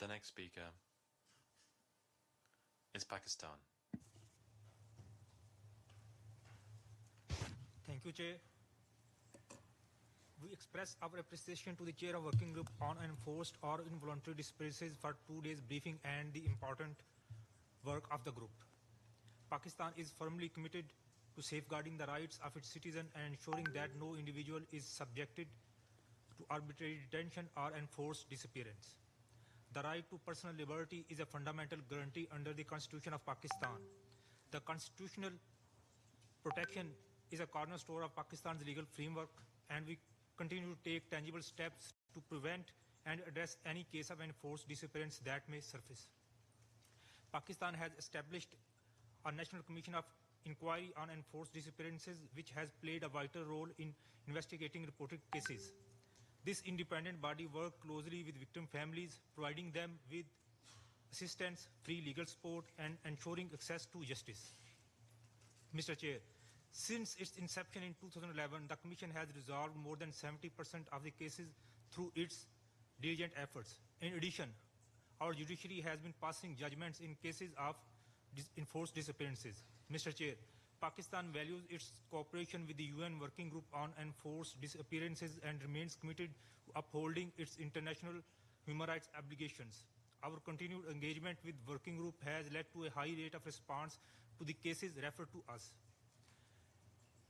The next speaker is Pakistan. Thank you, Chair. We express our appreciation to the Chair of Working Group on Enforced or Involuntary Disappearances for 2 days briefing and the important work of the group. Pakistan is firmly committed to safeguarding the rights of its citizens and ensuring that no individual is subjected to arbitrary detention or enforced disappearance. The right to personal liberty is a fundamental guarantee under the Constitution of Pakistan. The constitutional protection is a cornerstone of Pakistan's legal framework, and we continue to take tangible steps to prevent and address any case of enforced disappearance that may surface. Pakistan has established a National Commission of Inquiry on Enforced Disappearances, which has played a vital role in investigating reported cases. This independent body works closely with victim families, providing them with assistance, free legal support, and ensuring access to justice. Mr. Chair, since its inception in 2011, the Commission has resolved more than 70% of the cases through its diligent efforts. In addition, our judiciary has been passing judgments in cases of enforced disappearances. Mr. Chair, Pakistan values its cooperation with the UN Working Group on Enforced Disappearances and remains committed to upholding its international human rights obligations. Our continued engagement with the Working Group has led to a high rate of response to the cases referred to us.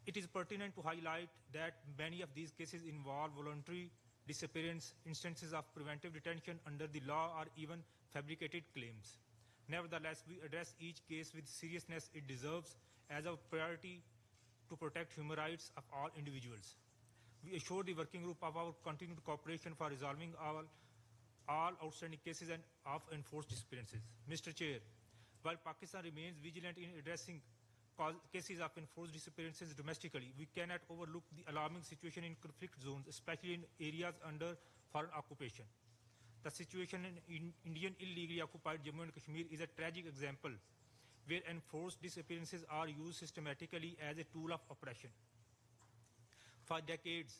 It is pertinent to highlight that many of these cases involve voluntary disappearance, instances of preventive detention under the law, or even fabricated claims. Nevertheless, we address each case with seriousness it deserves as a priority to protect human rights of all individuals. We assure the Working Group of our continued cooperation for resolving all outstanding cases and of enforced disappearances. Mr. Chair, while Pakistan remains vigilant in addressing cases of enforced disappearances domestically, we cannot overlook the alarming situation in conflict zones, especially in areas under foreign occupation. The situation in Indian illegally occupied Jammu and Kashmir is a tragic example where enforced disappearances are used systematically as a tool of oppression. For decades,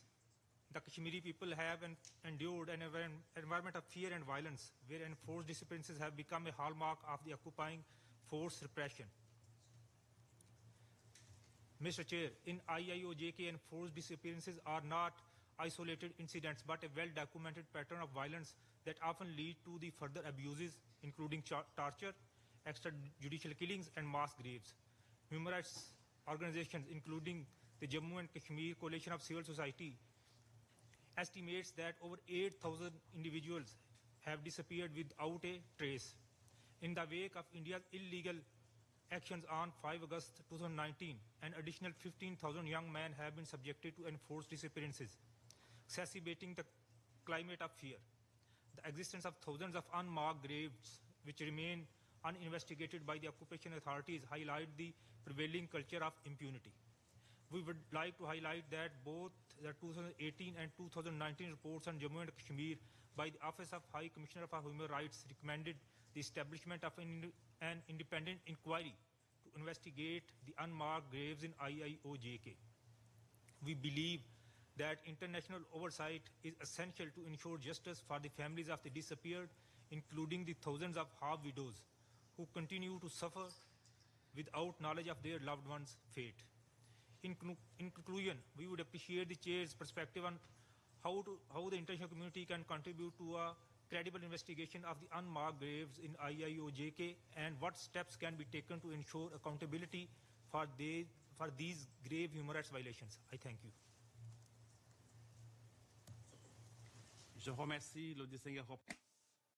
the Kashmiri people have endured an environment of fear and violence where enforced disappearances have become a hallmark of the occupying force repression. Mr. Chair, in IIOJK, enforced disappearances are not isolated incidents but a well-documented pattern of violence that often lead to the further abuses, including torture, extrajudicial killings, and mass graves. Human rights organizations, including the Jammu and Kashmir Coalition of Civil Society, estimates that over 8,000 individuals have disappeared without a trace. In the wake of India's illegal actions on 5 August 2019, an additional 15,000 young men have been subjected to enforced disappearances, exacerbating the climate of fear. The existence of thousands of unmarked graves, which remain uninvestigated by the occupation authorities, highlight the prevailing culture of impunity. We would like to highlight that both the 2018 and 2019 reports on Jammu and Kashmir by the Office of High Commissioner for Human Rights recommended the establishment of an independent inquiry to investigate the unmarked graves in IIOJK. We believe that international oversight is essential to ensure justice for the families of the disappeared, including the thousands of half widows who continue to suffer without knowledge of their loved ones' fate. In conclusion, we would appreciate the Chair's perspective on how the international community can contribute to a credible investigation of the unmarked graves in IIOJK and what steps can be taken to ensure accountability for these grave human rights violations. I thank you. Je remercie le distingué